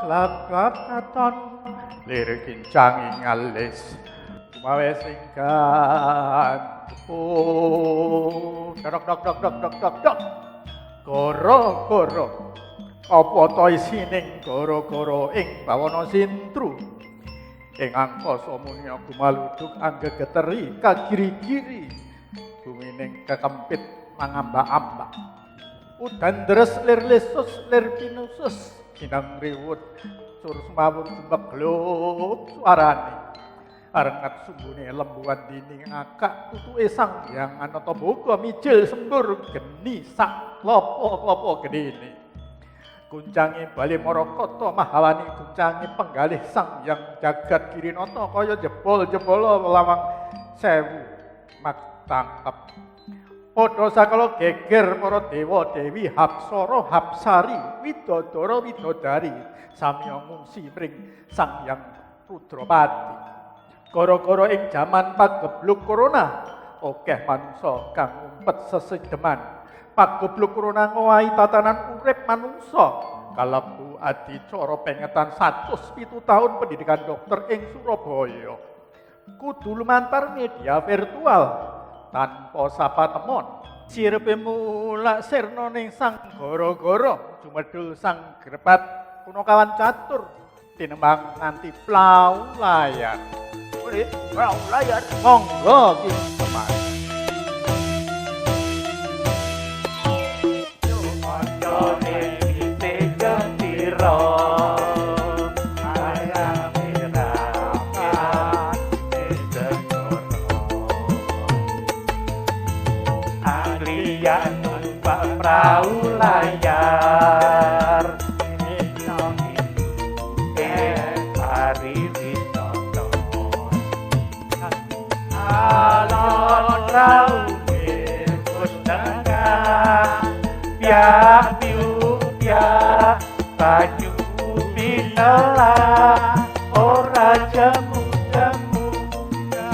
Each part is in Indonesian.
klap katon lir kincang ing alis kumawe singgan dok dok dok dok dok dok dok goro apa to isining goro ing bawana sintru ing angkasa munya gumaluduk anggegeteri kagiri-giri bumining kekempit mangambak-ambak udan deres lir lesus lir pinusus kinang riwut sur semawur sumbek suarane arengat sumbune lembuan dining akak tutuke sang yang anata boga mijil sembur geni sak klopo-klopo gedene guncange bali marakata mahawani guncange penggalih sang yang jagat kirinata kaya jebol-jebolo lawang sewu maktangkep padha sakala geger para dewa dewi hapsara hapsari widodara widodari samya ngungsi mring sang yang rudrapati gara-gara ing jaman pagebluk corona akeh manungsa kang umpet sesedeman pagebluk corona ngowahi tatanan urip manungsa kalebu adicara pengetan 107 tahun pendidikan dokter ing Surabaya kudu lumantar media virtual tanpa sapa temon sirepe mulak sirna ning sang gara-gara jumedhul sang grepat punakawan catur tinembang nganti plau layar plau layar monggo ki teman yo kanjane ditega tira perahu layar nang hari wisata alon perahu wis tengah biak biak baju binela ora jemu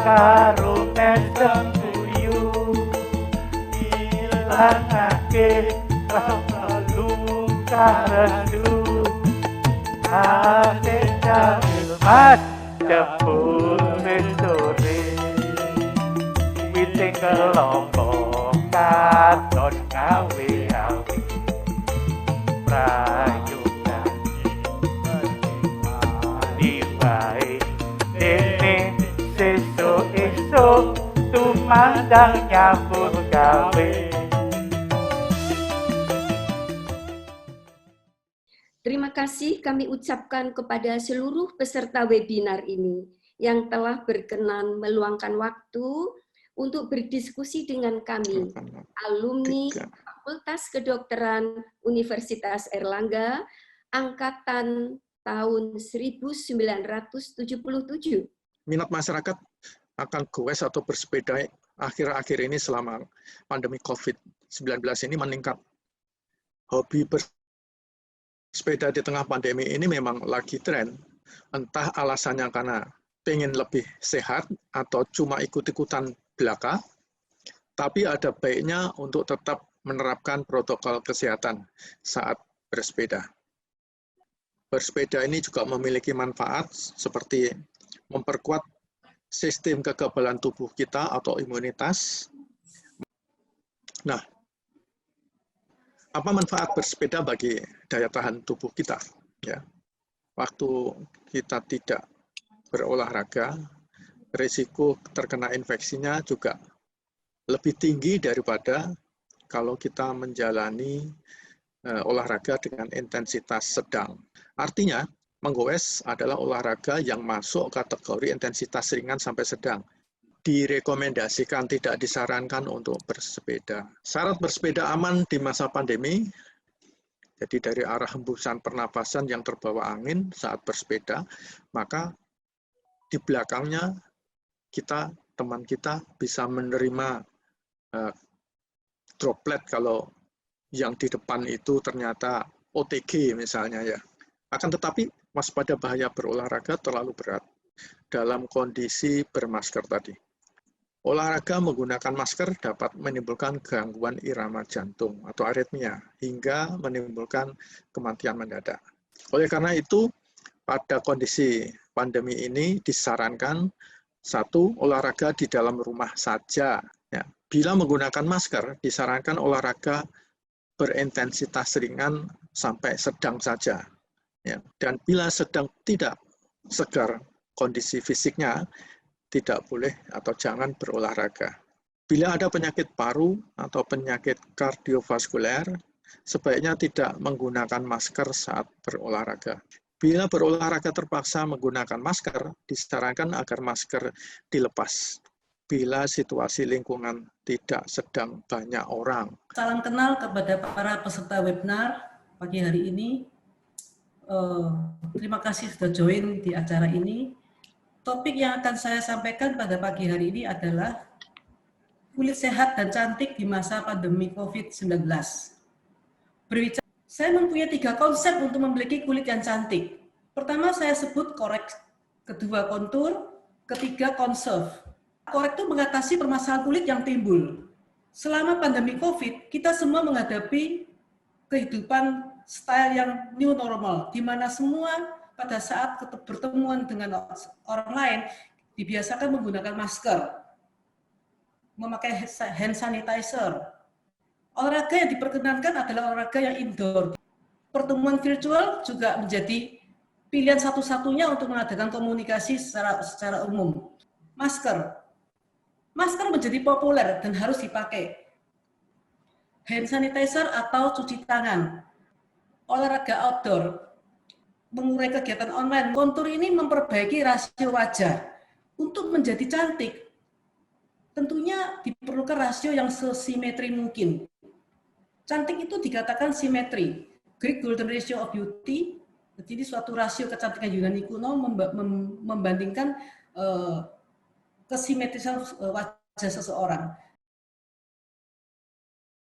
karo mesem guyu ilangake luka rendu ate jamil mas jepul sore witing kelompok katon gawe awi prayugan diwae dene sesuk tumandang nyambut gawe. Terima kasih kami ucapkan kepada seluruh peserta webinar ini yang telah berkenan meluangkan waktu untuk berdiskusi dengan kami, alumni Fakultas Kedokteran Universitas Airlangga, angkatan tahun 1977. Minat masyarakat akan goes atau bersepeda akhir-akhir ini selama pandemi COVID-19 ini meningkat. Hobi bersepeda di tengah pandemi ini memang lagi tren, entah alasannya karena pengen lebih sehat atau cuma ikut-ikutan belaka, tapi ada baiknya untuk tetap menerapkan protokol kesehatan saat bersepeda. Bersepeda ini juga memiliki manfaat seperti memperkuat sistem kekebalan tubuh kita atau imunitas. Nah, apa manfaat bersepeda bagi daya tahan tubuh kita? Ya, waktu kita tidak berolahraga, risiko terkena infeksinya juga lebih tinggi daripada kalau kita menjalani olahraga dengan intensitas sedang. Artinya, menggoes adalah olahraga yang masuk kategori intensitas ringan sampai sedang. Direkomendasikan, tidak disarankan untuk bersepeda. Syarat bersepeda aman di masa pandemi, jadi dari arah hembusan pernapasan yang terbawa angin saat bersepeda, maka di belakangnya teman kita bisa menerima droplet kalau yang di depan itu ternyata OTG misalnya ya. Akan tetapi waspada bahaya berolahraga terlalu berat dalam kondisi bermasker tadi. Olahraga menggunakan masker dapat menimbulkan gangguan irama jantung atau aritmia hingga menimbulkan kematian mendadak. Oleh karena itu, pada kondisi pandemi ini disarankan satu, olahraga di dalam rumah saja. Ya. Bila menggunakan masker, disarankan olahraga berintensitas ringan sampai sedang saja. Ya. Dan bila sedang tidak segar kondisi fisiknya, tidak boleh atau jangan berolahraga. Bila ada penyakit paru atau penyakit kardiovaskuler, sebaiknya tidak menggunakan masker saat berolahraga. Bila berolahraga terpaksa menggunakan masker, disarankan agar masker dilepas. Bila situasi lingkungan tidak sedang banyak orang. Salam kenal kepada para peserta webinar pagi hari ini. Terima kasih sudah join di acara ini. Topik yang akan saya sampaikan pada pagi hari ini adalah kulit sehat dan cantik di masa pandemi COVID-19. Berbicara, saya mempunyai 3 konsep untuk memiliki kulit yang cantik. Pertama saya sebut korek, kedua kontur, ketiga conserve. Korek itu mengatasi permasalahan kulit yang timbul. Selama pandemi COVID, kita semua menghadapi kehidupan style yang new normal, di mana semua pada saat bertemuan dengan orang lain dibiasakan menggunakan masker, memakai hand sanitizer. Olahraga yang diperkenankan adalah olahraga yang indoor. Pertemuan virtual juga menjadi pilihan satu-satunya untuk mengadakan komunikasi secara umum. Masker menjadi populer dan harus dipakai. Hand sanitizer atau cuci tangan. Olahraga outdoor, mengurai kegiatan online. Kontur ini memperbaiki rasio wajah. Untuk menjadi cantik, tentunya diperlukan rasio yang sesimetri mungkin. Cantik itu dikatakan simetri. Greek Golden Ratio of Beauty, jadi suatu rasio kecantikan Yunani kuno membandingkan kesimetrisan wajah seseorang.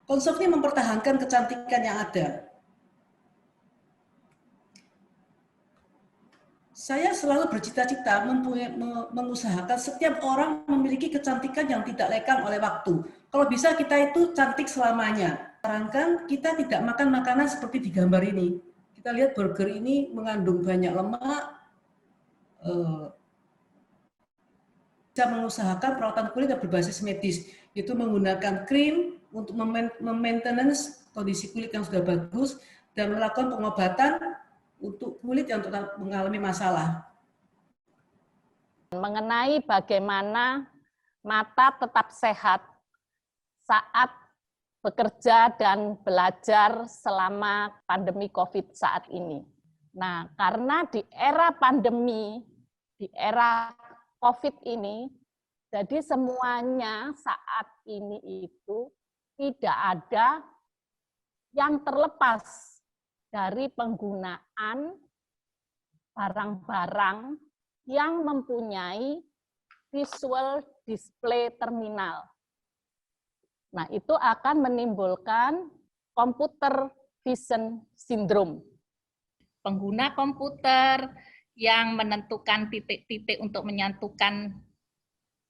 Konsep ini mempertahankan kecantikan yang ada. Saya selalu bercita-cita mengusahakan setiap orang memiliki kecantikan yang tidak lekang oleh waktu. Kalau bisa kita itu cantik selamanya. Sarankan kita tidak makan makanan seperti di gambar ini. Kita lihat burger ini mengandung banyak lemak. Bisa mengusahakan perawatan kulit yang berbasis medis, yaitu menggunakan krim untuk memaintenance kondisi kulit yang sudah bagus dan melakukan pengobatan untuk kulit yang tetap mengalami masalah. Mengenai bagaimana mata tetap sehat saat bekerja dan belajar selama pandemi COVID saat ini. Nah, karena di era pandemi, di era COVID ini, jadi semuanya saat ini itu tidak ada yang terlepas dari penggunaan barang-barang yang mempunyai visual display terminal. Nah, itu akan menimbulkan computer vision syndrome. Pengguna komputer yang menentukan titik-titik untuk menyatukan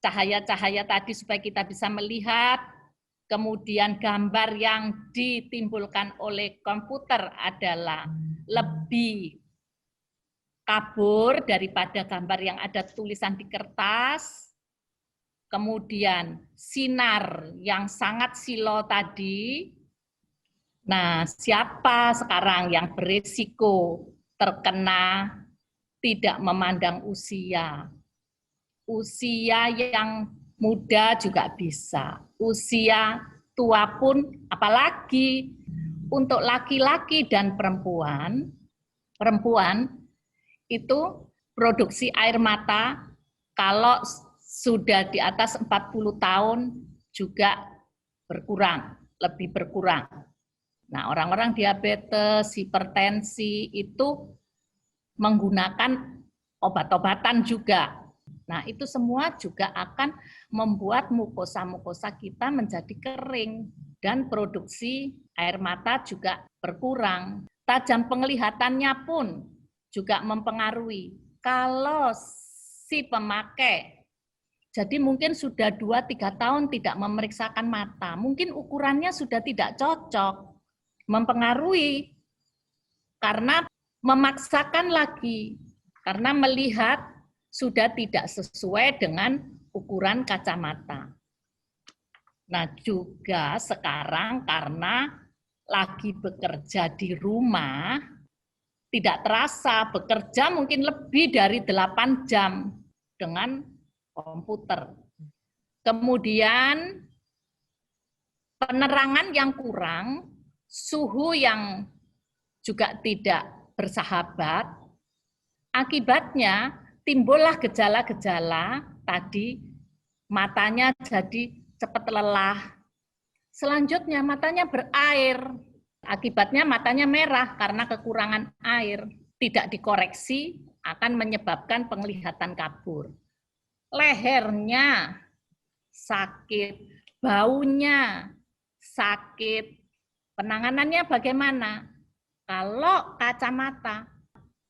cahaya-cahaya tadi supaya kita bisa melihat, kemudian gambar yang ditimbulkan oleh komputer adalah lebih kabur daripada gambar yang ada tulisan di kertas. Kemudian sinar yang sangat silau tadi. Nah, siapa sekarang yang berisiko terkena tidak memandang usia? Usia yang muda juga bisa, usia tua pun, apalagi untuk laki-laki dan perempuan itu produksi air mata kalau sudah di atas 40 tahun juga berkurang, lebih berkurang. Nah, orang-orang diabetes, hipertensi itu menggunakan obat-obatan juga. Nah, itu semua juga akan membuat mukosa-mukosa kita menjadi kering dan produksi air mata juga berkurang. Tajam penglihatannya pun juga mempengaruhi. Kalau si pemakai, jadi mungkin sudah 2-3 tahun tidak memeriksakan mata, mungkin ukurannya sudah tidak cocok, mempengaruhi karena memaksakan lagi karena melihat sudah tidak sesuai dengan ukuran kacamata. Nah, juga sekarang karena lagi bekerja di rumah, tidak terasa bekerja mungkin lebih dari 8 jam dengan komputer. Kemudian penerangan yang kurang, suhu yang juga tidak bersahabat, akibatnya timbullah gejala-gejala tadi, matanya jadi cepat lelah. Selanjutnya matanya berair, akibatnya matanya merah karena kekurangan air. Tidak dikoreksi akan menyebabkan penglihatan kabur. Lehernya sakit, baunya sakit. Penanganannya bagaimana? Kalau kacamata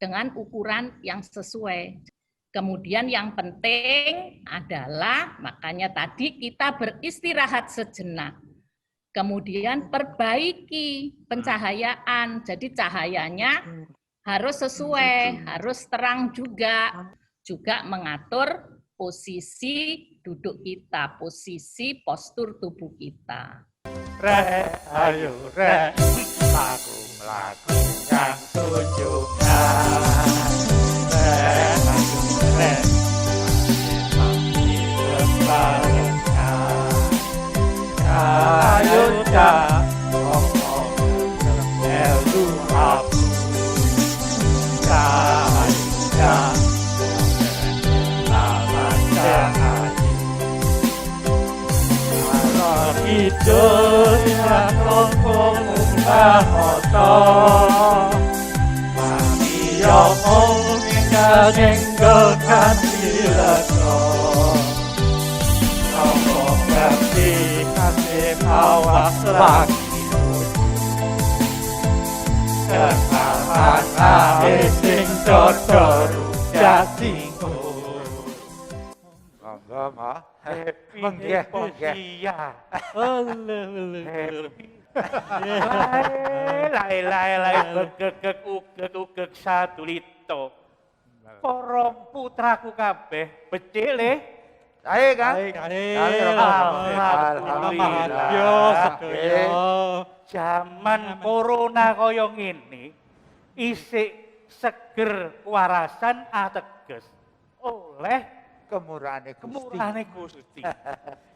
dengan ukuran yang sesuai. Kemudian yang penting adalah, makanya tadi kita beristirahat sejenak. Kemudian perbaiki pencahayaan, jadi cahayanya harus sesuai, harus terang juga. Juga mengatur posisi duduk kita, posisi postur tubuh kita. Rek, ayo rek, lagu yang tunjukkan. Rek, ayo rek, ayo cak, ngomong melu aku. Cak, cak, lawan cak. Hidup yang ngomong mata mati omong nyenggol kanthi leko ngomong kanthi kasih awas lagi kenal sing dodor jasingku mah menggeh iya lai begek satu lito korong putraku kabeh becik le kae kan alhamdulillah zaman corona kaya ngene isik seger warasan ateges oleh kemurahane Gusti.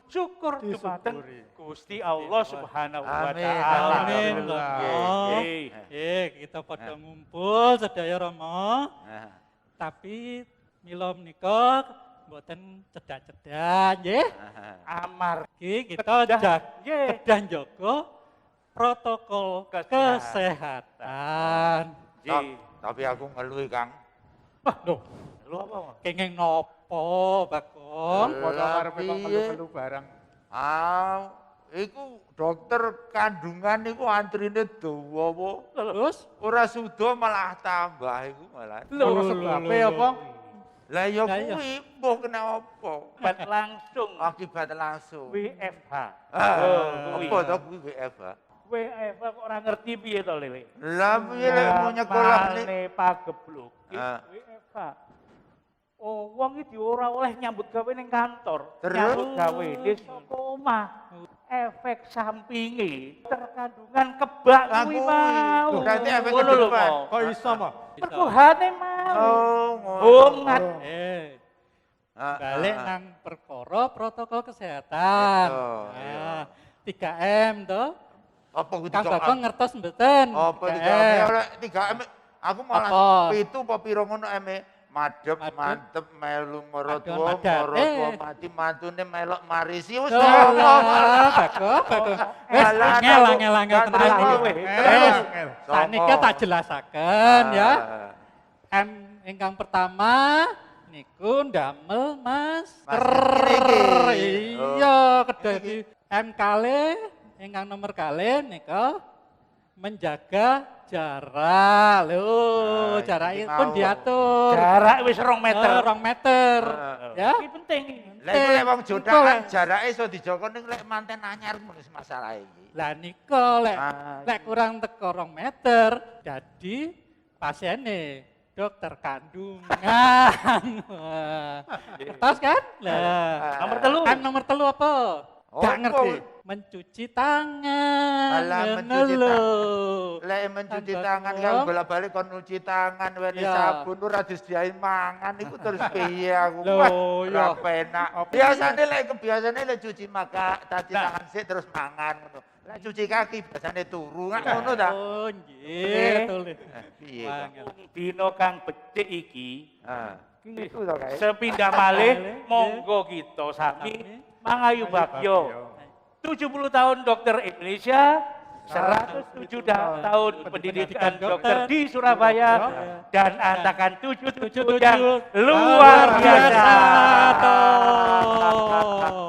Syukur dumateng Gusti Allah Subhanahu wa taala. Amin. Kita pada ngumpul sedaya Rama. Tapi mila menika mboten cedak-cedak nggih. Amargi kita kedah njaga protokol kesehatan. Tapi aku ngeluh Kang. Lho, ngeluh apa? Kenging nopo Bagong? Padha karepe kok melu barang. Iku dokter kandungan iku antrine dawa apa? Terus Ora suda malah tambah iku malah. Lho sebabe apa? Lah ya kuwi mbuh kena apa? Akibat langsung. Akibat langsung. WFH. Apa to kuwi WFH? WFH kok ora ngerti piye to Lele? Lah piye lek mau nyekolah nih pagebluk. WFH. Oh, wong iki ora oleh nyambut gawe ning kantor. Terus? Nyambut gawe di saka omah. Efek sampinge terkandungan kebak kuwi mau. Berarti efek Ngono lho, kedepan. Mo. kok iso mah? Perkuhane mau. Oh, ngono. Hongat. Balik nang perkara protokol kesehatan. Iya. 3M toh. Apa kuwi Kang Bagong ngertos mboten? Apa 3M? Oleh 3M aku malah Apa? 7 apa pira ngono madhep, mantep, melu maratuwa, Madep. mati mantune melok marisi wis Bagong. Angel tenan iki. Sanika tak jelasaken ya. M ingkang pertama niku ndamel masker. Iya, kedah di M kalih ingkang nomor kalih nika menjaga jarak. Lho, jarak pun diatur. Jarak wis 2 meter. 2 meter. Ya. Iki penting. Lah iku lek wong jodakan jarake iso dijaga ning lek manten anyar wis masalah iki. Lah nika lek kurang teko 2 meter, jadi pasiene dokter kandungan. Tos kan? Lah, Nomor telu. kan nomor telu apa? Gak Apa? ngerti. Mencuci tangan. Alah, ngono mencuci lho. Lek mencuci Kan tangan kok. kan bola-balik kon nyuci tangan weni Ya. sabun ora disediain mangan iku terus piye aku. Loh, Wah, ya. ora penak. Apa Biasane lek kebiasaane lek cuci tangan sik terus mangan ngono. Lek cuci kaki biasane turu kan ngono ta. Oh, nggih, betul. Piye kok? Wangel. Dino kang becik iki Ah. Iku to kae. sepindah malih monggo kita sami mangayu bagyo 70 tahun dokter Indonesia 107 tahun pendidikan dokter di Surabaya dan angkakan 77 yang luar biasa. Toh.